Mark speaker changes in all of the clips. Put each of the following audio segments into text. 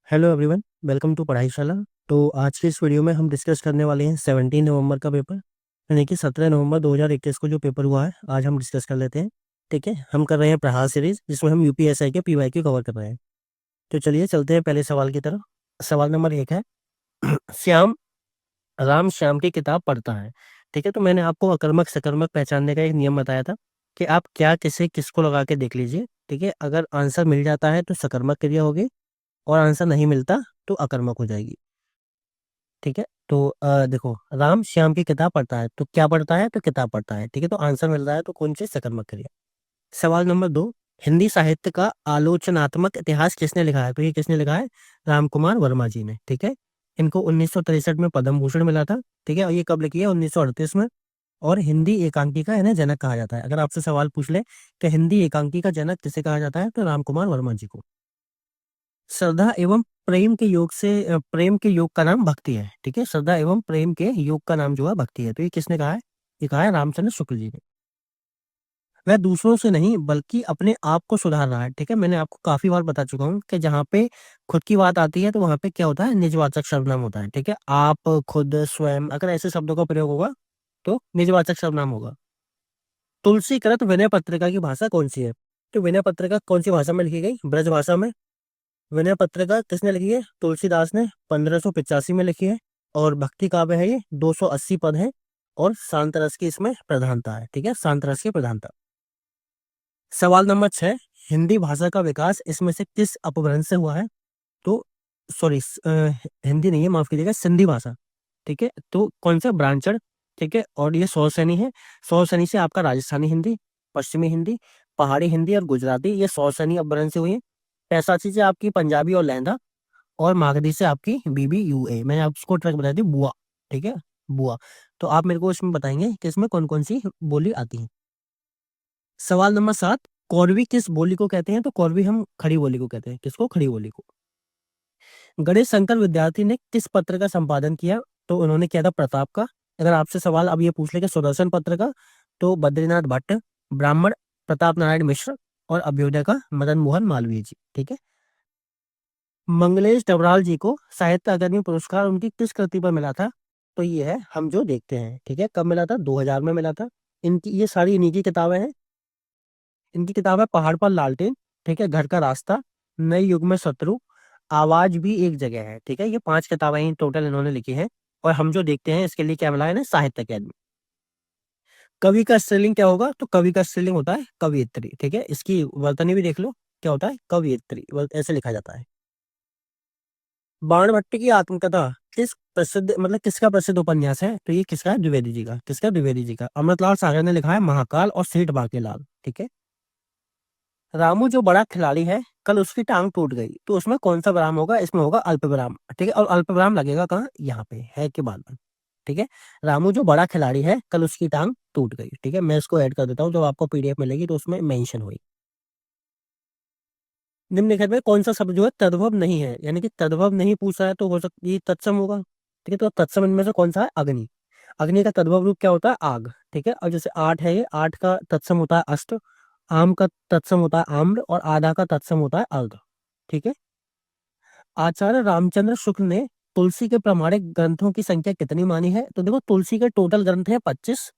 Speaker 1: Hello everyone, welcome to Padhaishala. तो आज के इस वीडियो में हम डिस्कस करने वाले हैं 17 नवंबर का पेपर, यानी कि 17 नवंबर 2021 को जो पेपर हुआ है आज हम डिस्कस कर लेते हैं। ठीक है, हम कर रहे हैं प्रहार सीरीज, जिसमें हम यूपीएसआई के पीवाईक्यू कवर कर रहे हैं। तो चलिए चलते हैं पहले सवाल की तरफ। सवाल नंबर 1 है श्याम राम श्याम की किताब पढ़ता है। ठीक है, तो मैंने आपको अकर्मक सकर्मक पहचानने का एक नियम बताया था कि आप क्या किसे किसको लगा के देख लीजिए। ठीक है, अगर आंसर मिल जाता है तो सकर्मक क्रिया होगी और आंसर नहीं मिलता तो अकर्मक हो जाएगी। ठीक है, तो देखो, राम श्याम की किताब पढ़ता है तो क्या पढ़ता है, तो किताब पढ़ता है। ठीक है, तो आंसर मिल रहा है तो कौन सी सकर्मक क्रिया। सवाल नंबर 2, हिंदी साहित्य का आलोचनात्मक इतिहास किसने लिखा है, तो ये किसने लिखा है, राम कुमार वर्मा जी ने। ठीक है, इनको 1963 में पद्म भूषण मिला था। ठीक है, और ये कब लिखी है, 1938 में। और हिंदी एकांकी का इन्हें जनक कहा जाता है। अगर आपसे सवाल पूछ ले तो हिंदी एकांकी का जनक किसे कहा जाता है, तो राम कुमार वर्मा जी को। श्रद्धा एवं प्रेम के योग से प्रेम के योग का नाम भक्ति है। ठीक है, श्रद्धा एवं प्रेम के योग का नाम जो है भक्ति है। तो ये किसने कहा है, ये कहा है रामचंद्र शुक्ल जी ने। वह दूसरों से नहीं बल्कि अपने आप को सुधार रहा है। ठीक है, मैंने आपको काफी बार बता चुका हूँ कि जहाँ पे खुद की बात आती है तो वहां पे क्या होता है, निजवाचक सर्वनाम होता है। ठीक है, आप, खुद, स्वयं, अगर ऐसे शब्दों का प्रयोग होगा तो निजवाचक सर्वनाम होगा। तुलसी कृत विनय पत्रिका की भाषा कौन सी है, तो विनय पत्रिका कौन सी भाषा में लिखी गई, ब्रज भाषा में। विनय पत्रिका किसने लिखी है, तुलसीदास ने 1585 में लिखी है। और भक्ति काव्य है ये, 280 पद है। और शांत रस की इसमें प्रधानता है। ठीक है, शांत रस की प्रधानता। सवाल नंबर 6, हिंदी भाषा का विकास इसमें से किस अपभ्रंश से हुआ है, तो सॉरी, हिंदी नहीं है, माफ कीजिएगा, सिंधी भाषा। ठीक है, तो कौन सा, ब्रांचड़। ठीक है, और ये सौ सैनी है। सौ सैनी से आपका राजस्थानी हिंदी, पश्चिमी हिंदी, पहाड़ी हिंदी और गुजराती, ये सौ सैनी अपभ्रंश से हुई है। पैंसाची से आपकी पंजाबी और लहंदा। और मागधी से आपकी BBUA, मैंने आपको ट्रैक बताई थी, बुआ। ठीक है, बुआ। तो आप मेरे को इसमें बताएंगे कि इसमें कौन कौन सी बोली आती है। सवाल नंबर 7, कौरवी किस बोली को कहते हैं, तो कौरवी हम खड़ी बोली को कहते हैं। किसको, खड़ी बोली को। गणेश शंकर विद्यार्थी ने किस पत्र का संपादन किया, तो उन्होंने किया था प्रताप का। अगर आपसे सवाल अब ये पूछ ले कि सुदर्शन पत्र का, तो बद्रीनाथ भट्ट, ब्राह्मण प्रताप नारायण मिश्र और अभ्युदय का मदन मोहन मालवीय जी। ठीक है, मंगलेश डबराल जी को साहित्य अकादमी पुरस्कार उनकी किस कृति पर मिला था, तो ये है हम जो देखते हैं। ठीक है, कब मिला था, 2000 में मिला था। इनकी ये सारी इन्हीं की किताबें हैं। इनकी किताब है पहाड़ पर लालटेन, ठीक है, घर का रास्ता, नए युग में शत्रु, आवाज भी एक जगह है। ठीक है, ये 5 किताबें ही टोटल इन्होंने लिखी हैं। और हम जो देखते हैं इसके लिए क्या मिला है इन्हें, साहित्य अकादमी। कवि का स्त्रीलिंग क्या होगा, तो कवि का स्त्रीलिंग होता है कवियत्री। ठीक है, इसकी वर्तनी भी देख लो, क्या होता है, कवियत्री, ऐसे लिखा जाता है। बाणभट्ट की आत्मकथा किस प्रसिद्ध, मतलब किसका प्रसिद्ध उपन्यास है, तो ये किसका है, द्विवेदी जी का। किसका, द्विवेदी जी का। अमृतलाल सागर ने लिखा है महाकाल और सेठ बांकेलाल। ठीक है, रामू जो बड़ा खिलाड़ी है, कल उसकी टांग टूट गई, तो उसमें कौन सा विराम होगा, इसमें होगा अल्प विराम। ठीक है, और अल्प विराम लगेगा कहाँ, यहाँ पे है के बाद में। ठीक है, रामू जो बड़ा खिलाड़ी है, कल उसकी टांग टूट गई। ठीक है, मैं इसको ऐड कर देता हूँ, जब आपको PDF मिलेगी तो उसमें मेंशन हुई। निम्नलिखित में कौन सा शब्द जो है तद्भव नहीं है, यानी कि तद्भव नहीं पूछा है तो हो सकता ये तत्सम होगा। ठीक है, तो तत्सम इनमें से कौन सा है, अग्नि। अग्नि का तद्भव रूप क्या होता है, आग। ठीक है, और जैसे 8 है, ये 8 का तत्सम होता है अष्ट, आम का तत्सम होता है आम्र और आधा का तत्सम होता है अर्ध। ठीक है, आचार्य रामचंद्र शुक्ल ने तुलसी के प्रामाणिक ग्रंथों की संख्या कितनी मानी है, तो देखो तुलसी के टोटल ग्रंथ है 25,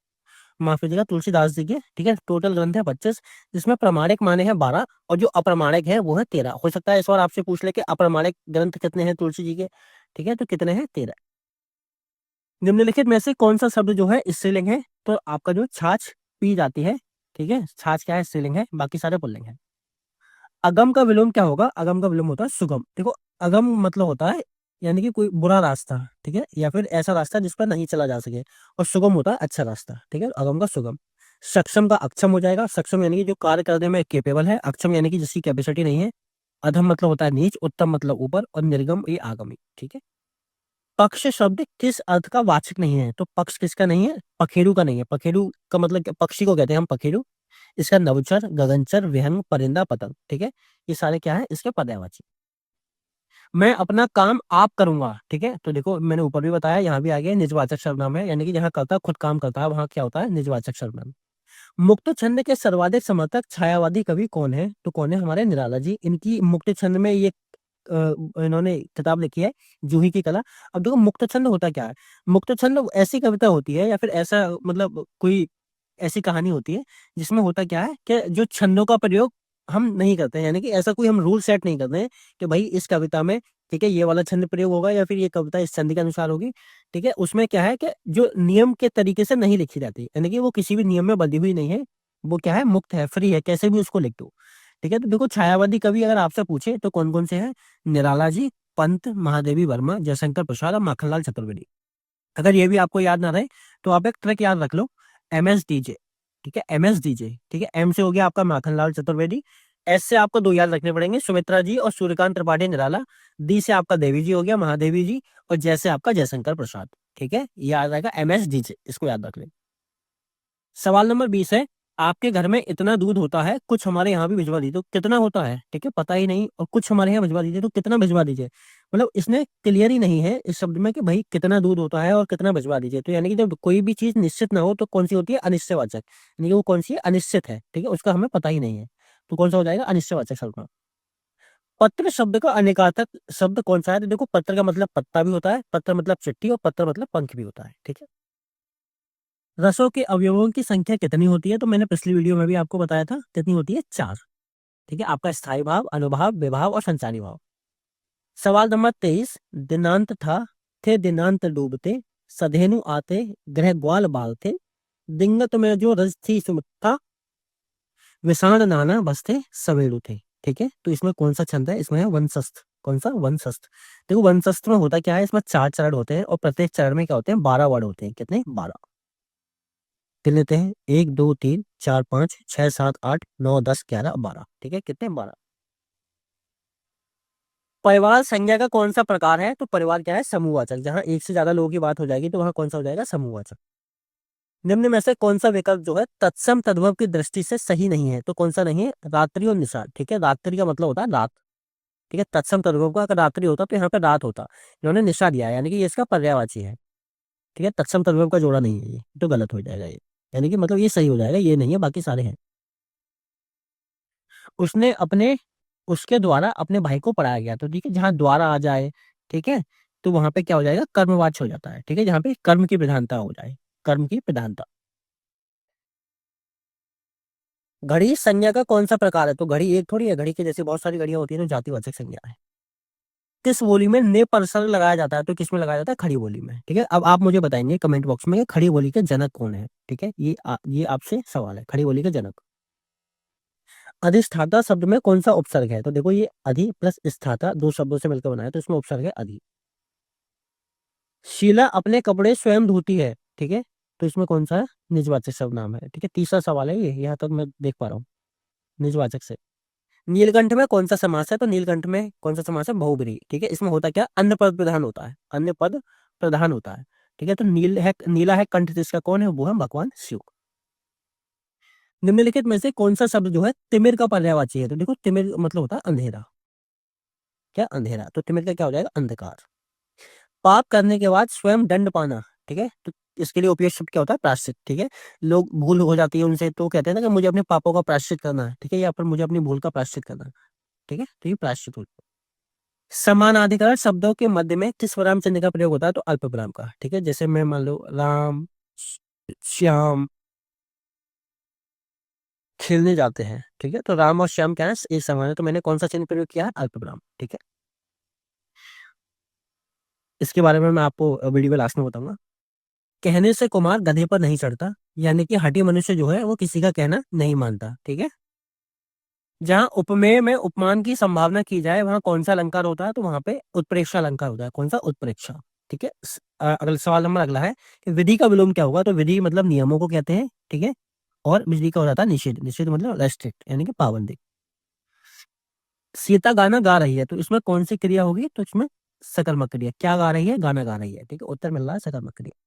Speaker 1: माफ कीजिएगा, तुलसीदास जी के। ठीक है, टोटल ग्रंथ है 25, जिसमें प्रामाणिक माने हैं 12 और जो अप्रामाणिक है वो है 13। हो सकता है इस बार आपसे पूछ ले कि अप्रामाणिक ग्रंथ कितने हैं तुलसी जी के। ठीक है, तो कितने हैं, 13। निम्नलिखित में से कौन सा शब्द जो है स्त्रीलिंग है, तो आपका जो छाछ पी जाती है। ठीक है, छाछ क्या है, स्त्रीलिंग है, बाकी सारे पुल्लिंग है। अगम का विलोम क्या होगा, अगम का विलोम होता है सुगम। देखो, अगम मतलब होता है यानी कि कोई बुरा रास्ता। ठीक है, या फिर ऐसा रास्ता जिस पर नहीं चला जा सके। और सुगम होता है अच्छा रास्ता। ठीक है, अगम का सुगम। सक्षम का अक्षम हो जाएगा। सक्षम यानी कि जो कार्य करने में केपेबल है, अक्षम यानी कि जिसकी कैपेसिटी नहीं है। अधम मतलब होता है नीच, उत्तम मतलब ऊपर, और निर्गम ये आगमी। ठीक है, पक्ष शब्द किस अर्थ का वाचक नहीं है, तो पक्ष किसका नहीं है, पखेरु का नहीं है। पखेरु का मतलब पक्षी को कहते हैं हम पखेरु। इसका नवचर, गगनचर, विहंग, परिंदा, पतंग। ठीक है, ये सारे क्या है, इसके पर्यायवाची। मैं अपना काम आप करूंगा। ठीक है, तो देखो मैंने ऊपर भी बताया, यहाँ भी आ गया निजवाचक सर्वनाम है, यानी कि जहाँ करता खुद काम करता है वहां क्या होता है, निजवाचक सर्वनाम। मुक्त छंद के सर्वाधिक समर्थक छायावादी कवि कौन है, तो कौन है, हमारे निराला जी। इनकी मुक्त छंद में ये इन्होंने किताब लिखी है जूही की कला। अब देखो मुक्त छंद होता क्या है? मुक्त छंद ऐसी कविता होती है या फिर ऐसा मतलब कोई ऐसी कहानी होती है जिसमें होता क्या है कि जो छंदों का प्रयोग हम नहीं करते हैं, यानी कि ऐसा कोई हम रूल सेट नहीं करते हैं कि भाई इस कविता में ठीक है ये वाला छंद प्रयोग होगा या फिर ये कविता इस छंद के अनुसार होगी। ठीक है, उसमें क्या है कि जो नियम के तरीके से नहीं लिखी जाती, यानी कि वो किसी भी नियम में बंधी हुई नहीं है, वो क्या है मुक्त है, फ्री है, कैसे भी उसको लिख दो। ठीक है, तो देखो छायावादी कवि अगर आपसे पूछे तो कौन कौन से हैं? निराला जी, पंत, महादेवी वर्मा, जयशंकर प्रसाद और माखनलाल चतुर्वेदी। अगर ये भी आपको याद ना रहे तो आप एक ट्रिक याद रख लो, MSDJ। ठीक है, MSDJ। ठीक है, M से हो गया आपका माखनलाल चतुर्वेदी, S से आपको दो याद रखने पड़ेंगे, सुमित्रा जी और सूर्यकांत त्रिपाठी निराला, D से आपका देवी जी हो गया, महादेवी जी, और जैसे आपका जयशंकर प्रसाद। ठीक है, ये याद आएगा MSDJ, इसको याद रख लें। सवाल नंबर 20 है, आपके घर में इतना दूध होता है, कुछ हमारे यहाँ भी भिजवा दीजिए। तो कितना होता है, ठीक है, पता ही नहीं, और कुछ हमारे यहाँ भिजवा दीजिए, तो कितना भिजवा दीजिए। मतलब इसने क्लियर ही नहीं है इस शब्द में कि भाई कितना दूध होता है और कितना भिजवा दीजिए। तो यानी कि जब कोई भी चीज निश्चित ना हो तो कौन सी होती है? अनिश्चयवाचक। यानी कि वो कौन सी है? अनिश्चित है। ठीक है, उसका हमें पता ही नहीं है, तो कौन सा हो जाएगा? अनिश्चयवाचक शब्द। पत्र शब्द का अनेकार्थक शब्द कौन सा है? तो देखो पत्र का मतलब पत्ता भी होता है, पत्र मतलब चिट्ठी, और पत्र मतलब पंख भी होता है। ठीक है, रसों के अवयवों की संख्या कितनी होती है? तो मैंने पिछली वीडियो में भी आपको बताया था कितनी होती है, 4। ठीक है, आपका स्थायी भाव, अनुभाव, विभाव और संचारी भाव। सवाल नंबर 23, दिनांत था, थे दिनांत डूबते, सधेनु आते, ग्रह ग्वाल बालते, दिंगत में जो रज थी सुमता, विषाण नाना बसते सवेरु थे। ठीक है, तो इसमें कौन सा छंद है? इसमें है वंशस्थ। कौन सा? वंशस्थ। देखो वंशस्थ में होता क्या है, इसमें 4 चरण होते हैं और प्रत्येक चरण में क्या होते हैं? 12 वर्ड होते हैं। कितने? 12। गिन लेते हैं, 1 2 3 4 5 6 7 8 9 10 11 12। ठीक है, कितने? 12। परिवार संज्ञा का कौन सा प्रकार है? तो परिवार क्या है? समूहवाचक। जहां एक से ज्यादा लोगों की बात हो जाएगी तो वहां कौन सा हो जाएगा? समूहवाचक। निम्न में से कौन सा विकल्प जो है तत्सम तद्भव की दृष्टि से सही नहीं है? तो कौन सा नहीं है? रात्रि और निशा। ठीक है, रात्रि का मतलब होता है रात। ठीक है, तत्सम तद्भव का अगर रात्रि होता तो यहाँ पे रात होता, इन्होंने निशा दिया है, यानी कि ये इसका पर्यायवाची है। ठीक है, तत्सम तद्भव का जोड़ा नहीं है, ये तो गलत हो जाएगा ये, यानी कि मतलब ये सही हो जाएगा, ये नहीं है, बाकी सारे हैं। उसने अपने उसके द्वारा अपने भाई को पढ़ाया गया। तो ठीक है, जहां द्वारा आ जाए, ठीक है, तो वहां पे क्या हो जाएगा? कर्मवाच्य हो जाता है। ठीक है, जहां पे कर्म की प्रधानता हो जाए, कर्म की प्रधानता। घड़ी संज्ञा का कौन सा प्रकार है? तो घड़ी एक थोड़ी है, घड़ी की जैसे बहुत सारी घड़ियां होती है, तो जातिवाचक संज्ञा है। किस बोली में ने परसर लगाया जाता है? तो किस में लगाया जाता है? खड़ी बोली में। ठीक है, अब आप मुझे बताएंगे कमेंट बॉक्स में कि खड़ी बोली के जनक कौन है। ठीक है, ये आपसे सवाल है, खड़ी बोली के जनक। अधिष्ठाता शब्द में कौन सा उपसर्ग है? तो देखो ये अधि प्लस स्थाता दो शब्दों से मिलकर बना है, तो इसमें उपसर्ग है अधि। शीला अपने कपड़े स्वयं धोती है। ठीक है, तो इसमें कौन सा है? निजवाचक सर्वनाम है। ठीक है, तीसरा सवाल है ये, यहाँ तक मैं देख पा रहा हूँ, निजवाचक से। नीलकंठ में कौन सा समास है? तो नीलकंठ में कौन सा समास है? बहुब्रीहि। ठीक है, इसमें होता क्या? अन्य पद प्रधान होता है, अन्य पद प्रधान होता है। ठीक है, तो नील है, नीला है कंठ, जिसका कौन है? वो है भगवान शिव। निम्नलिखित में से कौन सा शब्द जो है तिमिर का पर्यायवाची है? तो देखो तिमिर मतलब होता है अंधेरा। क्या? अंधेरा। तो तिमिर का क्या हो जाएगा? अंधकार। पाप करने के बाद स्वयं दंड पाना। ठीक है, तो इसके लिए उपयुक्त शब्द क्या होता है? प्रायश्चित। ठीक है, लोग भूल हो जाती है उनसे तो कहते हैं ना कि मुझे अपने पापों का प्रायश्चित करना है। ठीक है, या फिर मुझे अपनी भूल का प्रायश्चित करना है। ठीक है, तो ये प्रायश्चित होता है। समानाधिकरण शब्दों के मध्य में किस विराम चिन्ह का प्रयोग होता है? तो अल्प विराम का। ठीक है, जैसे मैं मान लो राम श्याम खेलने जाते हैं। ठीक है, तो राम और श्याम क्या है? एक समान है, तो मैंने कौन सा चिन्ह प्रयोग किया है? अल्प विराम। ठीक है, इसके बारे में मैं आपको वीडियो के लास्ट में बताऊंगा। कहने से कुमार गधे पर नहीं चढ़ता, यानी कि हठी मनुष्य जो है वो किसी का कहना नहीं मानता। ठीक है, जहां उपमेय में उपमान की संभावना की जाए वहां कौन सा अलंकार होता है? तो वहां पे उत्प्रेक्षा अलंकार होता है। कौन सा? उत्प्रेक्षा। ठीक है, अगला सवाल नंबर अगला है कि विधि का विलोम क्या होगा? तो विधि मतलब नियमों को कहते हैं। ठीक है, और बिजली का हो जाता है निषेध। निषेध मतलब रेस्ट्रिक्ट, यानी कि पाबंदी। सीता गाना गा रही है, तो इसमें कौन सी क्रिया होगी? तो इसमें सकर्मक क्रिया। क्या गा रही है? गाना गा रही है। ठीक है, उत्तर मिल रहा है सकर्मक क्रिया।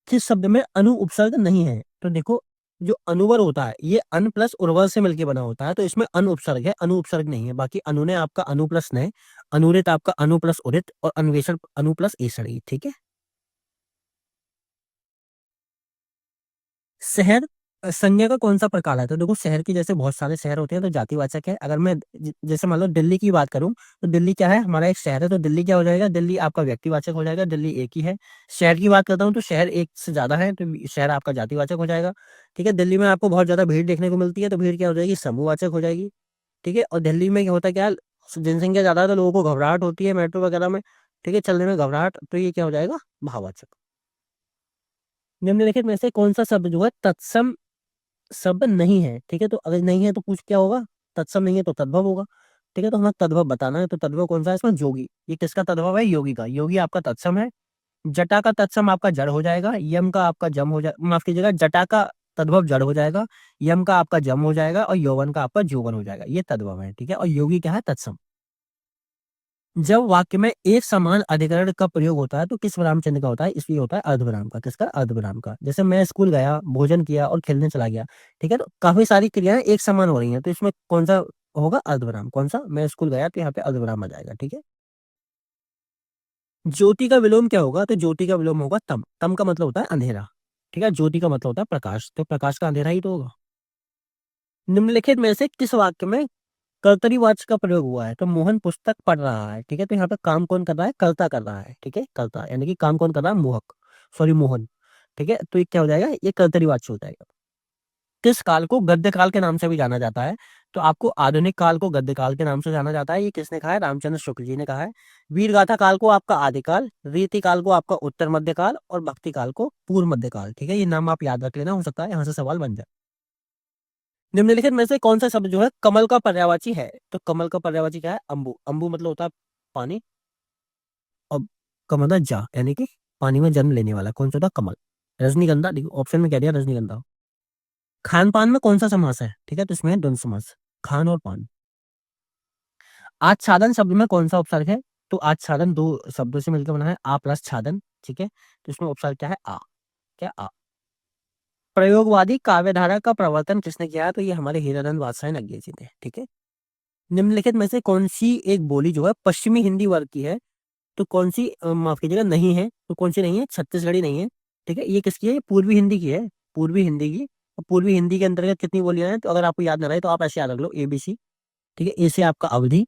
Speaker 1: किस शब्द में अनु उपसर्ग नहीं है? तो देखो जो अनुवर होता है ये अन प्लस उर्वर से मिलकर बना होता है, तो इसमें अन उपसर्ग है, अनु उपसर्ग नहीं है। बाकी अनु ने आपका अनु प्लस ने, अनुरित आपका अनु प्लस उदित, और अन्वेषण अनु प्लस ऐसड़ी। ठीक है, शहर संज्ञा का कौन सा प्रकार है? तो देखो शहर की जैसे बहुत सारे शहर होते हैं तो जातिवाचक है। अगर मैं जैसे मान लो दिल्ली की बात करूं तो दिल्ली क्या है, हमारा एक शहर है, तो दिल्ली क्या हो जाएगा, दिल्ली आपका व्यक्तिवाचक हो जाएगा, दिल्ली एक ही है। शहर की बात करता हूँ तो शहर एक से ज्यादा है तो शहर आपका जातिवाचक हो जाएगा। ठीक है, दिल्ली में आपको बहुत ज्यादा भीड़ देखने को मिलती है तो भीड़ क्या हो जाएगी, समूहवाचक हो जाएगी। ठीक है, और दिल्ली में क्या होता है, क्या जनसंख्या ज्यादा है तो लोगों को घबराहट होती है मेट्रो वगैरह में। ठीक है, चलने में घबराहट, तो ये क्या हो जाएगा, भाववाचक। निम्नलिखित में से कौन सा शब्द जो है तत्सम शब्द नहीं है? ठीक है, तो अगर नहीं है तो पूछ क्या होगा, तत्सम नहीं है तो तद्भव होगा। ठीक है, तो हमें तद्भव बताना है, तो तद्भव कौन सा है इसमें, जोगी। ये किसका तद्भव है, योगी का। योगी आपका तत्सम है। जटा का तत्सम आपका जड़ हो जाएगा, यम का आपका जम हो जाए, माफ कीजिएगा, जटा का तद्भव जड़ हो जाएगा, यम का आपका जम हो जाएगा और यौवन का आपका जोवन हो जाएगा। ये तद्भव है। ठीक है, और योगी क्या है, तत्सम। जब वाक्य में एक समान अधिकरण का प्रयोग होता है तो किस विराम चिन्ह का होता है, इसलिए होता है अर्धविराम का। किसका, अर्धविराम का। जैसे मैं स्कूल गया, भोजन किया और खेलने चला गया। ठीक है, तो काफी सारी क्रियाएं एक समान हो रही हैं तो इसमें कौन सा होगा, अर्धविराम। कौन सा, मैं स्कूल गया तो यहाँ पे अर्धविराम आ जाएगा। ठीक है, ज्योति का विलोम क्या होगा, तो ज्योति का विलोम होगा तम। तम का मतलब होता है अंधेरा। ठीक है, ज्योति का मतलब होता है प्रकाश, तो प्रकाश का अंधेरा ही तो होगा। निम्नलिखित में से किस वाक्य में कर्तरीवाचक का प्रयोग हुआ है, तो मोहन पुस्तक पढ़ रहा है। ठीक है, तो यहाँ पे काम कौन कर रहा है, कर्ता कर रहा है। ठीक है, कर्ता यानी कि काम कौन कर रहा है, मोहक, सॉरी मोहन। ठीक है, तो ये क्या हो जाएगा, ये कर्तरीवाचक हो जाएगा। किस काल को गद्य काल के नाम से भी जाना जाता है, तो आपको आधुनिक काल को गद्य काल के नाम से जाना जाता है। ये किसने कहा है, रामचंद्र शुक्ल जी ने कहा है। वीर गाथा काल को आपका आदिकाल, रीति काल को आपका उत्तर मध्य काल और भक्ति काल को पूर्व मध्य काल। ठीक है, ये नाम आप याद रख लेना, हो सकता है यहाँ से सवाल बन जाए। निम्नलिखित में से कौन सा शब्द जो है कमल का पर्यायवाची है, तो कमल का पर्यायवाची क्या है, अंबु। अंबु मतलब होता है पानी, और कमल का जा यानी कि पानी में जन्म लेने वाला, कौन सा होता है, कमल। रजनीगंधा, देखो ऑप्शन में कह दिया रजनीगंधा। खान पान में कौन सा समास है, ठीक है, तो इसमें है द्वंद्व समास, खान और पान। आच्छादन शब्द में कौन सा उपसर्ग है, तो आच्छादन दो शब्दों से मिलकर बना है, आ प्लस छादन। ठीक है, तो इसमें उपसर्ग क्या है, आ। क्या, आ। प्रयोगवादी काव्यधारा का प्रवर्तन किसने किया है, तो ये हमारे हीरानंद बादशाह नग्गे जी ने। ठीक है, निम्नलिखित में से कौन सी एक बोली जो है पश्चिमी हिंदी वर्ग की है, तो कौन सी, माफ कीजिएगा, नहीं है, तो कौन सी नहीं है, छत्तीसगढ़ी नहीं है। ठीक है, ये किसकी है, ये पूर्वी हिंदी की है, पूर्वी हिंदी की। और पूर्वी हिंदी के अंतर्गत कितनी बोलियां हैं, तो अगर आपको याद ना रहे तो आप ऐसे याद रख लो, ABC। ठीक है, ए से आपका अवधि,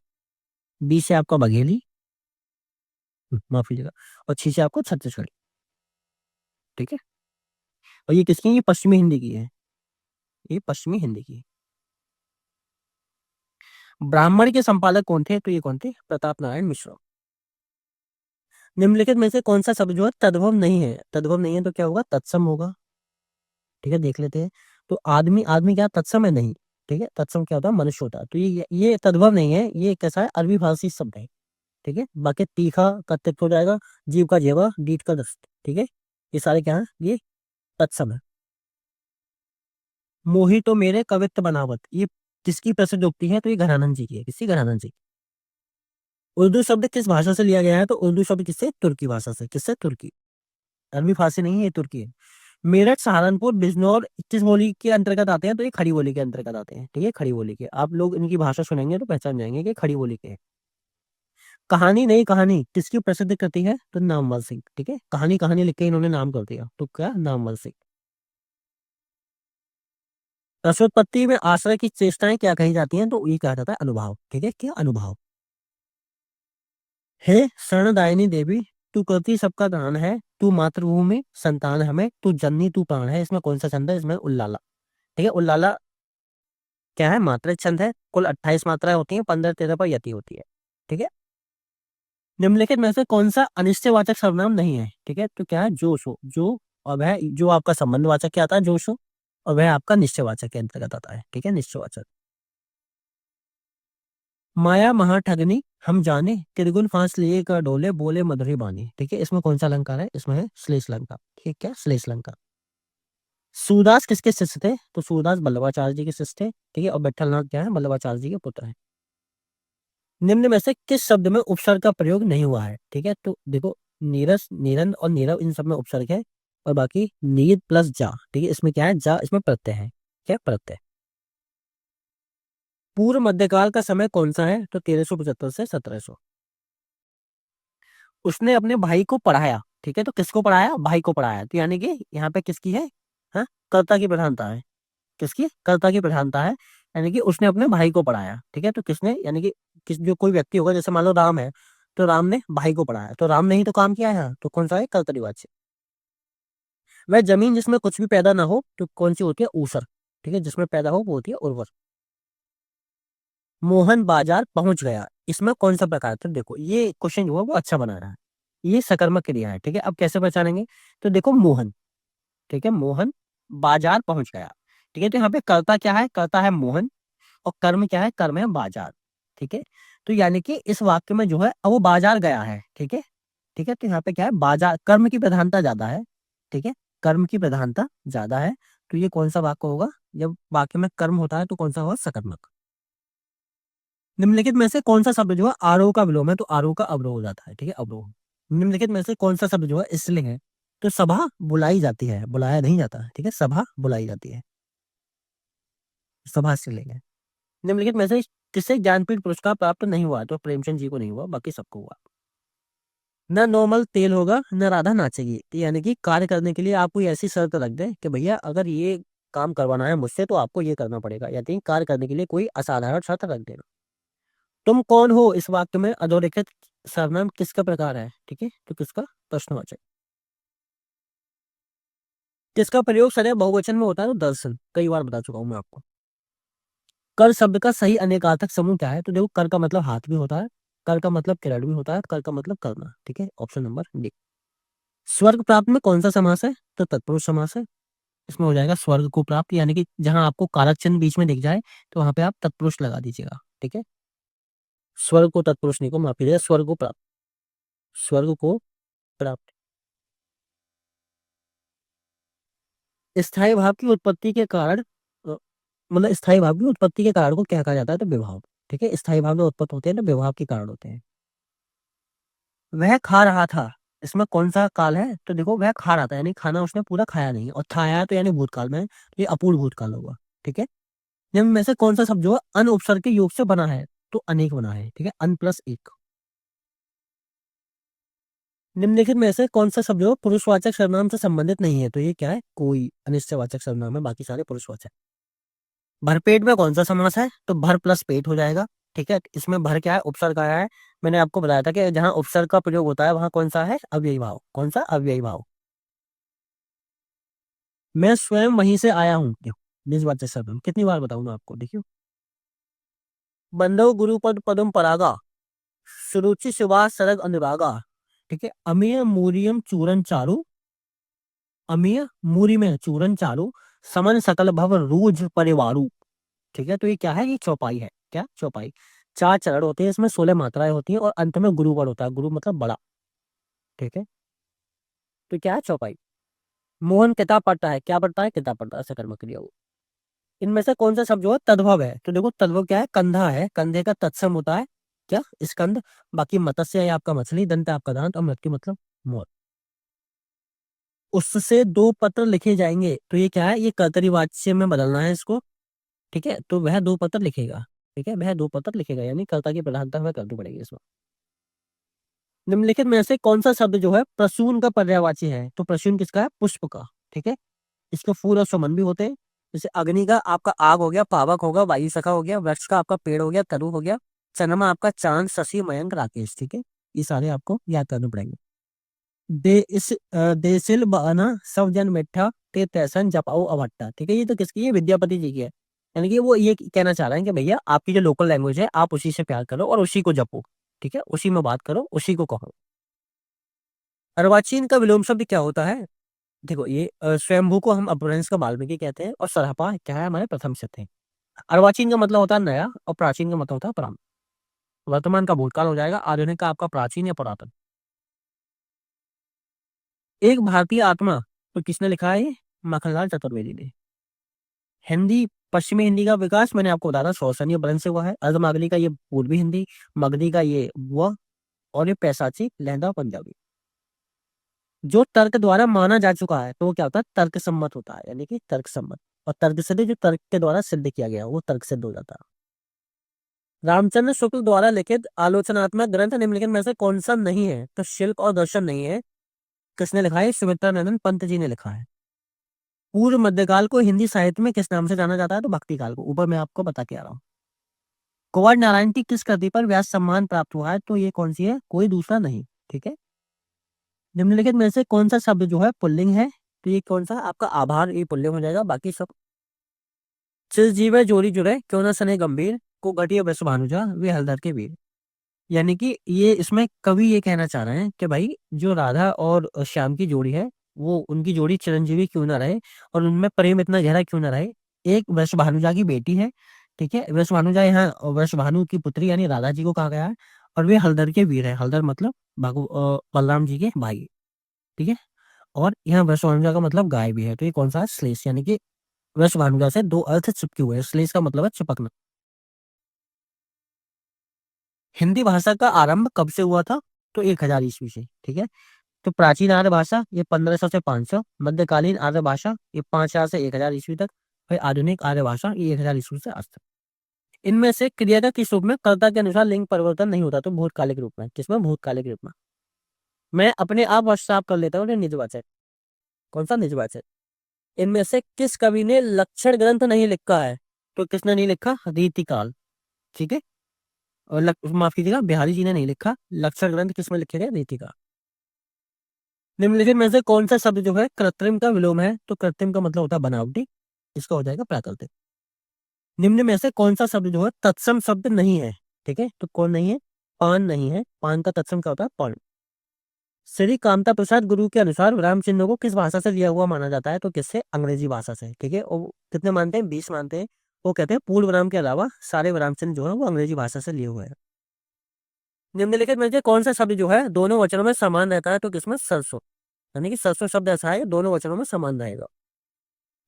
Speaker 1: बी से आपका बघेली, माफ कीजिएगा, और सी से आपको छत्तीसगढ़ी। ठीक है, और ये किसकी है, ये पश्चिमी हिंदी की है, ये पश्चिमी हिंदी की है। ब्राह्मण के संपादक कौन थे, तो ये कौन थे, प्रताप नारायण मिश्र। निम्नलिखित में से कौन सा शब्द जो है तद्भव नहीं है, तद्भव नहीं है तो क्या होगा, तत्सम होगा। ठीक है, देख लेते हैं। तो आदमी, आदमी क्या तत्सम है, नहीं। ठीक है, तत्सम क्या होता है, मनुष्य होता है, तो ये तद्भव नहीं है, ये कैसा है, अरबी फारसी शब्द है। ठीक है, बाकी तीखा का तिक्त हो जाएगा, जीव का जेवा, डीठ का दस्त। ठीक है, ये सारे क्या है, ये तत्सम है। मोही तो मेरे कवित्व बनावत, ये किसकी प्रसिद्ध उक्ति है, तो ये घरानंद जी की है। किसी, घरानंद जी। उर्दू शब्द किस भाषा से लिया गया है, तो उर्दू शब्द किससे, तुर्की भाषा से। किससे, तुर्की। अरबी फारसी नहीं है, ये तुर्की है। मेरठ, सहारनपुर, बिजनौर किस बोली के अंतर्गत आते हैं, तो ये खड़ी बोली के अंतर्गत आते हैं। ठीक है, खड़ी बोली के, आप लोग इनकी भाषा सुनेंगे तो पहचान जाएंगे कि खड़ी बोली के हैं। कहानी नहीं कहानी किसकी प्रसिद्ध कृति है, तो नामवर सिंह। ठीक है, कहानी कहानी लिख के इन्होंने नाम कर दिया, तो क्या, नामवर सिंह। रसोत्पत्ति में आश्रय की चेष्टाएं क्या कही जाती हैं, तो ये कहा जाता है अनुभाव। ठीक है, क्या, अनुभाव। हे शरणदायिनी देवी, तू करती सबका दान है, तू मातृभूमि संतान हमें, तू जननी तू प्राण है। इसमें कौन सा छंद है, इसमें उल्लाला। ठीक है, उल्लाला क्या है, मात्रा छंद है। कुल 28 मात्राएं होती हैं, 15 13 पर यति होती है। ठीक है, निम्नलिखित में से कौन सा अनिश्चयवाचक सर्वनाम नहीं है, ठीक है, तो क्या है, जो सो, जो, और वह जो आपका संबंधवाचक क्या आता है, जो सो, और वह आपका निश्चयवाचक के अंतर्गत आता है। ठीक है, निश्चयवाचक। माया महा ठगनी हम जाने, त्रिगुण फांस लिए कर डोले, बोले मधुरी बानी। ठीक है, इसमें कौन सा अलंकार है, इसमें है श्लेष अलंकार। ठीक है, श्लेष अलंकार। सूरदास किसके शिष्य थे, तो सूरदास वल्लभाचार्य जी के शिष्य थे। ठीक है, और विठलनाथ क्या है, वल्लभाचार्य जी के पुत्र हैं। निम्न में से किस शब्द में उपसर्ग का प्रयोग नहीं हुआ है, ठीक है, तो देखो, नीरस, नीरन और नीरव, इन सब में उपसर्ग है। और बाकी नीर प्लस जा, ठीक है, इसमें क्या है, जा, इसमें प्रत्यय है। क्या, प्रत्यय। पूर्व मध्यकाल का समय कौन सा है, तो 1375 से 1700। उसने अपने भाई को पढ़ाया। ठीक है, तो किसको पढ़ाया, भाई को पढ़ाया, तो यानी कि यहाँ पे किसकी है, हाँ, कर्ता की प्रधानता है। किसकी? कर्ता की प्रधानता है, यानी कि उसने अपने भाई को पढ़ाया, ठीक है? तो किसने, यानी कि किस जो कोई व्यक्ति होगा, जैसे मान लो राम है, तो राम ने भाई को पढ़ाया, तो राम ने ही तो काम किया है, तो कौन सा है? कर्तरीवाच्य। वह जमीन जिसमें कुछ भी पैदा ना हो तो कौन सी होती है? ऊसर, ठीक है? जिसमें पैदा हो वो होती है उर्वर। मोहन बाजार पहुंच गया, इसमें कौन सा प्रकार? तो देखो ये क्वेश्चन जो है वो अच्छा बना रहा है, ये सकर्मक क्रिया है, ठीक है? अब कैसे पहचानेंगे? तो देखो मोहन, ठीक है, मोहन बाजार पहुंच गया, ठीक है? तो यहाँ पे कर्ता क्या है? कर्ता है मोहन, और कर्म क्या है? कर्म है बाजार, ठीक है? तो यानी कि इस वाक्य में जो है अब वो बाजार गया है, ठीक है? ठीक है, तो यहाँ पे क्या है? बाजार, कर्म की प्रधानता ज्यादा है, ठीक है? कर्म की प्रधानता ज्यादा है, तो ये कौन सा वाक्य होगा? जब वाक्य में कर्म होता है तो कौन सा होगा? सकर्मक। निम्नलिखित में से कौन सा शब्द जो है आरोह का विलोम है? तो आरोह का अवरोह हो जाता है, ठीक है? अवरोह। निम्नलिखित में से कौन सा शब्द जो है स्त्रीलिंग है? तो सभा बुलाई जाती है, बुलाया नहीं जाता, ठीक है? सभा बुलाई जाती है, सभा स्त्रीलिंग है। निम्नलिखित में से किसे ज्ञानपीठ पुरस्कार प्राप्त नहीं हुआ? तो प्रेमचंद जी को नहीं हुआ, बाकी सबको हुआ। न नॉर्मल तेल होगा न राधा नाचेगी, तो यानी कि कार्य करने के लिए आप कोई ऐसी शर्त रख दे कि भैया अगर ये काम करवाना है मुझसे तो आपको ये करना पड़ेगा, यानी कार्य करने के लिए कोई असाधारण शर्त रख देना। तुम कौन हो इस वाक्य में अधोरेखित सर्वनाम किसका प्रकार है? ठीक है, तो किसका? प्रश्नवाचक। किसका प्रयोग सदैव बहुवचन में होता है? तो दर्शन, कई बार बता चुका हूं मैं आपको। कर शब्द का सही अनेकार्थक समूह क्या है? तो देखो कर का मतलब हाथ भी होता है, कर का मतलब किरण भी होता है, कर का मतलब करना, ठीक है? Option number D. स्वर्ग प्राप्त में कौन सा समास है? तो तत्पुरुष समास है। इसमें हो जाएगा स्वर्ग को प्राप्त, यानी कि जहां आपको कारक चिन्ह बीच में दिख जाए तो वहां पे आप तत्पुरुष लगा दीजिएगा, ठीक है? स्वर्ग को तत्पुरुष नहीं को माफी दे, स्वर्ग को प्राप्त, स्वर्ग को प्राप्त। स्थायी भाव की उत्पत्ति के कारण मतलब स्थायी भाव की उत्पत्ति के कारण को क्या कहा जाता है? तो विभाव, ठीक है? स्थायी भाव में उत्पत्त होते हैं तो विभाव के कारण होते हैं। वह खा रहा था, इसमें कौन सा काल है? तो देखो वह खा रहा था, यानी खाना उसने पूरा खाया नहीं, और खाया तो यानी भूतकाल में, तो ये अपूर्ण भूतकाल होगा, ठीक है? निम्न में से कौन सा शब्द जो है अन उपसर्ग के योग से बना है? तो अनेक बना है, ठीक है? अन प्लस एक। निम्नलिखित में से कौन सा शब्द जो है पुरुषवाचक सर्वनाम से संबंधित नहीं है? तो ये क्या है? कोई अनिश्चयवाचक सर्वनाम है, बाकी सारे पुरुषवाचक। भरपेट में कौन सा समास है? तो भर प्लस पेट हो जाएगा, ठीक है? इसमें भर क्या है? उपसर्ग आया है। मैंने आपको बताया था कि जहां उपसर्ग का प्रयोग होता है वहां कौन सा है? अव्ययी भाव। कौन सा? अव्ययी भाव। मैं स्वयं वहीं से आया हूँ, देखो निजवाचक शब्द कितनी बार बताऊं मैं आपको, देखियो। बंधव गुरुपद पदम परागा, सुरुचि सुभाष सरग अनुरागा, ठीक है? अमीय मूरियम चूरन चारु, अमीय मूरी में चूरन चारु, समन सकल भव रूज परिवारू, ठीक है? तो ये क्या है? ये चौपाई है, क्या? चौपाई। चार चरण होते हैं, इसमें 16 मात्राएं होती हैं और अंत में गुरु पद होता है, गुरु मतलब बड़ा, ठीक है? तो क्या है? चौपाई। मोहन किताब पढ़ता है, क्या पढ़ता है? किताब पढ़ता है, सकर्मक क्रिया वो। इनमें से कौन सा शब्द जो है तद्भव है? तो देखो तद्भव क्या है? कंधा है, कंधे का तत्सम होता है क्या? स्कंद। बाकी मत्स्य है आपका मछली, दंत है आपका दांत, और मृत्यु मतलब मौत। उससे दो पत्र लिखे जाएंगे, तो ये क्या है? ये कर्तरी वाच्य में बदलना है इसको, ठीक है? तो वह दो पत्र लिखेगा, ठीक है? वह दो पत्र लिखेगा, यानी कर्ता की प्रधानता हमें करनी पड़ेगी इसमें। निम्नलिखित में से कौन सा शब्द जो है प्रसून का पर्यायवाची है? तो प्रसून किसका है? पुष्प का, ठीक है? इसके फूल और सुमन भी होते हैं। जैसे अग्नि का आपका आग हो गया, पावक होगा, वायु सखा हो गया, वृक्ष का आपका पेड़ हो गया, तरु हो गया, चंद्रमा आपका चांद, शशि, मयंक, राकेश, ठीक है? ये सारे आपको याद करने पड़ेंगे। देसिल बना सब जन मिठा ते तैसन जपाओ अवट्टा, ठीक है? ये तो किसकी है? विद्यापति जी की है। यानी कि वो ये कहना चाह रहे हैं कि भैया आपकी जो लोकल लैंग्वेज है आप उसी से प्यार करो और उसी को जपो, ठीक है? उसी में बात करो, उसी को कहो। अर्वाचीन का विलोम शब्द क्या होता है? देखो ये स्वयंभू को हम अपभ्रंश का वाल्मीकि कहते हैं, और सरहपा क्या है? हमारे प्रथम शब्द है। अर्वाचीन का मतलब होता है नया, और प्राचीन का मतलब होता है पुराना। वर्तमान का भूतकाल हो जाएगा, आधुनिक का आपका प्राचीन या पुरातन। एक भारतीय आत्मा, तो किसने लिखा है ये? माखनलाल चतुर्वेदी ने। हिंदी, पश्चिमी हिंदी का विकास मैंने आपको बताया था शौसनी अपभ्रंश से हुआ है। अर्धमागधी का ये पूर्वी हिंदी, मगधी का ये वह, और ये पैशाची लहंदा पंजाबी। जो तर्क द्वारा माना जा चुका है तो वो क्या होता है? तर्क सम्मत होता है, यानी कि तर्क सम्मत। और तर्क सिद्ध जो तर्क के द्वारा सिद्ध किया गया वो तर्क सिद्ध हो जाता है। रामचंद्र शुक्ल द्वारा लिखित आलोचनात्मक ग्रंथ निम्नलिखित में से कौन सा नहीं है? तो शिल्प और दर्शन नहीं है। किसने लिखा है? सुमित्रा नंदन पंत जी ने लिखा है। पूर्व मध्यकाल को हिंदी साहित्य में किस नाम से जाना जाता है? तो भक्ति काल को। ऊपर मैं आपको बता के आ रहा हूँ। कुंवर नारायण की किस कृति पर व्यास सम्मान प्राप्त हुआ है? तो ये कौन सी है? कोई दूसरा नहीं। ठीक है। निम्नलिखित में से कौन सा शब्द जो है पुल्लिंग है? तो ये कौन सा? आपका आभार, ये पुल्लिंग हो जाएगा। बाकी सब चिरजीव जोड़ी जुड़े क्यों न सने गंभीर, को घटिया बस भानुजा वे हलधर के वीर। यानी कि ये इसमें कवि ये कहना चाह रहे हैं कि भाई जो राधा और श्याम की जोड़ी है, वो उनकी जोड़ी चिरंजीवी क्यों ना रहे और उनमें प्रेम इतना गहरा क्यों ना रहे। एक वृषभानुजा की बेटी है, ठीक है। वृषभानुजा यहाँ वृषभानु की पुत्री यानी राधा जी को कहा गया है, और वे हलधर के वीर है। हलधर मतलब बलराम जी के भाई, ठीक है। और यहाँ वृषभानुजा का मतलब गाय भी है। तो ये कौन सा है? श्लेष। यानी कि वृषभानुजा से दो अर्थ चिपके हुए हैं। श्लेष का मतलब है चिपकना। हिंदी भाषा का आरंभ कब से हुआ था? तो 1000 ईस्वी से, ठीक है। तो प्राचीन आर्य भाषा ये 1500 से 500, मध्यकालीन आर्य भाषा ये 5000 से 1000 ईस्वी तक, फिर आधुनिक आर्य भाषा ये 1000 ईस्वी से आज तक। इनमें से क्रिया का किस रूप में कर्ता के अनुसार लिंग परिवर्तन नहीं होता? तो भूतकालिक रूप में। किसमें? भूतकालिक रूप में। मैं अपने आप वाट्सएप कर लेता हूँ निजवाचक। कौन सा निजवाचक? इनमें से किस कवि ने लक्षण ग्रंथ नहीं लिखा है? तो किसने नहीं लिखा? रीतिकाल, ठीक है। और माफ कीजिएगा, बिहारी जी ने नहीं लिखा। लक्षण ग्रंथ किसमें लिखे गए? रीतिकाल। निम्नलिखित में से कौन सा शब्द जो है कृत्रिम का विलोम है? तो कृत्रिम का मतलब होता है बनावटी, इसका हो जाएगा प्राकृतिक। निम्न में से कौन सा शब्द जो है तत्सम शब्द नहीं है? ठीक है, तो कौन नहीं है? पान नहीं है। पान का तत्सम क्या होता है? पान। श्री कामता प्रसाद गुरु के अनुसार राम चिन्ह को किस भाषा से लिया हुआ माना जाता है? तो किससे? अंग्रेजी भाषा से, ठीक है। और कितने मानते हैं? 20 मानते हैं। वो कहते हैं पूर्ण विराम के अलावा सारे विराम चिन्ह जो है वो अंग्रेजी भाषा से लिए हुए हैं। निम्नलिखित में से कौन सा शब्द जो है दोनों वचनों में समान रहता है? तो किसमें? सरसों। यानी कि सरसों शब्द ऐसा है दोनों वचनों में समान रहेगा।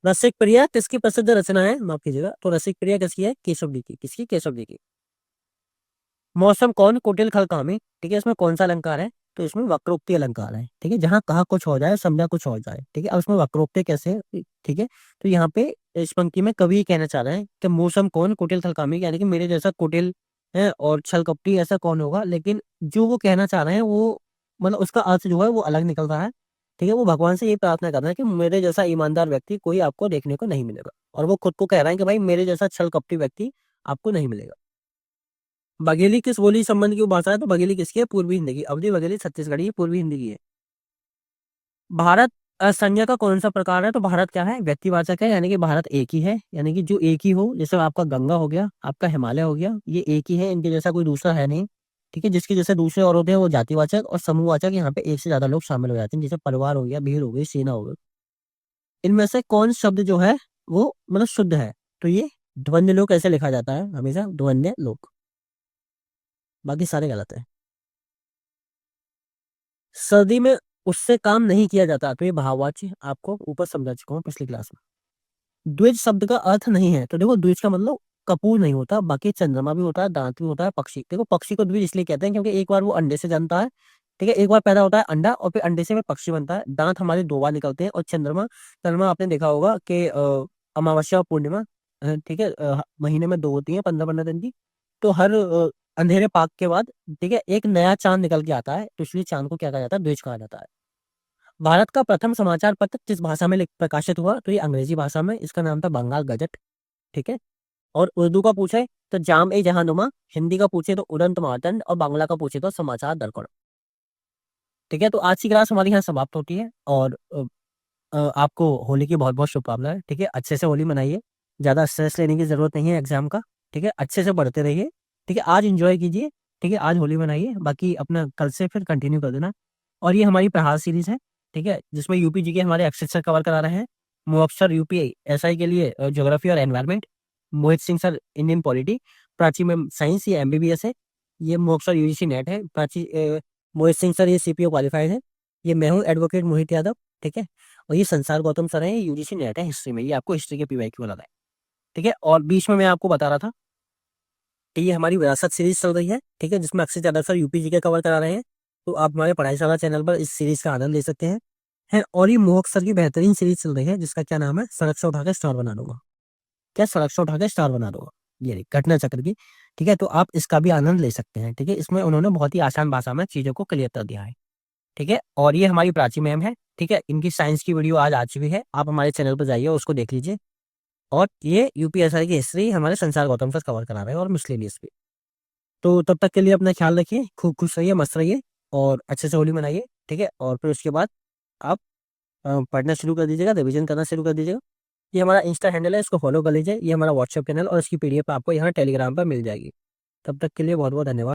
Speaker 1: रसिक प्रिया किसकी प्रसिद्ध रचना है? माफ कीजिएगा, तो रसिक प्रिया किसकी है? केशव जी की। किसकी? केशव जी की। मौसम कौन कुटिल खल कामी, ठीक है। इसमें कौन सा अलंकार है? तो इसमें वक्रोक्ति अलंकार है, ठीक है। जहां कहा कुछ हो जाए, समझा कुछ हो जाए, ठीक है। अब इसमें वक्रोक्ति कैसे है? ठीक है। तो यहाँ पे इस पंक्ति में कवि कहना चाह रहे हैं कि मौसम कौन कुटिल खल कामी, यानी कि मेरे जैसा कुटिल है और छल कपटी ऐसा कौन होगा। लेकिन जो वो कहना चाह रहे हैं वो मतलब उसका अर्थ जो है वो अलग निकल रहा है, ठीक है। वो भगवान से ये प्रार्थना कर रहे हैं कि मेरे जैसा ईमानदार व्यक्ति कोई आपको देखने को नहीं मिलेगा, और वो खुद को कह रहे हैं कि भाई मेरे जैसा छल कपटी व्यक्ति आपको नहीं मिलेगा। बघेली किस बोली संबंध की भाषा है? तो बघेली किसकी है? पूर्वी हिंदी की। अवधी बघेली छत्तीसगढ़ी की, पूर्वी हिंदी की है। भारत संज्ञा का कौन सा प्रकार है? तो भारत क्या है? व्यक्तिवाचक है, यानी कि भारत एक ही है। यानी कि जो एक ही हो, जैसे आपका गंगा हो गया, आपका हिमालय हो गया, ये एक ही है, इनके जैसा कोई दूसरा है नहीं, ठीक है। जिसके जैसे दूसरे और होते हैं वो जातिवाचक और समूहवाचक। यहाँ पे एक से ज्यादा लोग शामिल हो जाते हैं, जैसे परिवार हो गया, भीड़ हो गई, सेना हो गई। इनमें से कौन शब्द जो है वो मतलब शुद्ध है? तो ये द्वंद्व लोक ऐसे लिखा जाता है हमेशा, द्वंद्व लोक। बाकी सारे गलत है। सर्दी में उससे काम नहीं किया जाता, तो ये भाववाची आपको ऊपर समझा चुका हूँ पिछली क्लास में। द्विज शब्द का अर्थ नहीं है, तो देखो द्विज का मतलब कपूर नहीं होता, बाकी चंद्रमा भी होता है, दांत भी होता है, पक्षी। देखो पक्षी को द्विज इसलिए कहते हैं क्योंकि एक बार वो अंडे से जन्मता है, ठीक है। एक बार पैदा होता है अंडा और फिर अंडे से में पक्षी बनता है। दांत हमारे 2 बार निकलते हैं। और चंद्रमा, चंद्रमा आपने देखा होगा कि अमावस्या और पूर्णिमा, ठीक है, महीने में 2 होती है, 15-15 दिन की। तो हर अंधेरे पाक के बाद, ठीक है, एक नया चांद निकल के आता है, तो इसलिए चांद को क्या कहा जाता है? द्विज कहा जाता है। भारत का प्रथम समाचार पत्र किस भाषा में प्रकाशित हुआ? तो ये अंग्रेजी भाषा में, इसका नाम था बंगाल गजट, ठीक है। और उर्दू का पूछे तो जाम ए जहानुमा, हिंदी का पूछे तो उड़ंत मार्तंड, और बांग्ला का पूछे तो समाचार दर्पण, ठीक है। तो आज की क्लास हमारी यहाँ समाप्त होती है, और आपको होली की बहुत बहुत शुभकामनाएं, ठीक है। अच्छे से होली मनाइए, ज्यादा स्ट्रेस लेने की जरूरत नहीं है एग्जाम का, ठीक है। अच्छे से पढ़ते रहिए, ठीक है। आज इंजॉय कीजिए, ठीक है। आज होली मनाइए, बाकी अपना कल से फिर कंटिन्यू कर देना। और ये हमारी प्रहार सीरीज है, ठीक है, जिसमें यूपी जी के हमारे अक्षर सर कवर करा रहे हैं। मुअक्सर यूपीआई एसआई के लिए ज्योग्राफी और environment, Mohit Singh sir Indian polity, Prachi में साइंस, ये एमबीबीएस है। ये मुअक्सर यूजीसी नेट है। मोहित सिंह सर ये सीपीओ क्वालिफाइड है। ये मैं हूँ एडवोकेट मोहित यादव, ठीक है। और ये संसार गौतम सर है, यूजीसी नेट है हिस्ट्री में, ये आपको हिस्ट्री के पीवाईक्यू वाला है, ठीक है। और बीच में मैं आपको बता रहा था कि ये हमारी विरासत सीरीज चल रही है, ठीक है, जिसमें अक्षय यादव सर यूपी जी के कवर करा रहे हैं। तो आप हमारे पढ़ाईशाला चैनल पर इस सीरीज का आनंद ले सकते हैं। और ये मोहक सर की बेहतरीन सीरीज चल रही है, जिसका क्या नाम है? सड़क से उठा के स्टार बना दूंगा। क्या? सड़क से उठा के स्टार बना दूंगा, ये रही घटना चक्र की, ठीक है। तो आप इसका भी आनंद ले सकते हैं, ठीक है। इसमें उन्होंने बहुत ही आसान भाषा में चीजों को क्लियर कर दिया है, ठीक है। और ये हमारी प्राची मैम है, ठीक है। इनकी साइंस की वीडियो आज आ चुकी है, आप हमारे चैनल पर जाइए उसको देख लीजिए। और ये यूपीएसआई की हिस्ट्री हमारे संसार गौतम सर कवर करा रहे हैं और मिसलेनियस भी। तो तब तक के लिए अपना ख्याल रखिए, खूब खुश रहिए, मस्त रहिए और अच्छे से होली मनाइए, ठीक है। और फिर उसके बाद आप पढ़ना शुरू कर दीजिएगा, रिवीजन करना शुरू कर दीजिएगा। ये हमारा इंस्टा हैंडल है, इसको फॉलो कर लीजिए। ये हमारा व्हाट्सएप चैनल और इसकी पीडीएफ आपको यहाँ टेलीग्राम पर मिल जाएगी। तब तक के लिए बहुत बहुत धन्यवाद।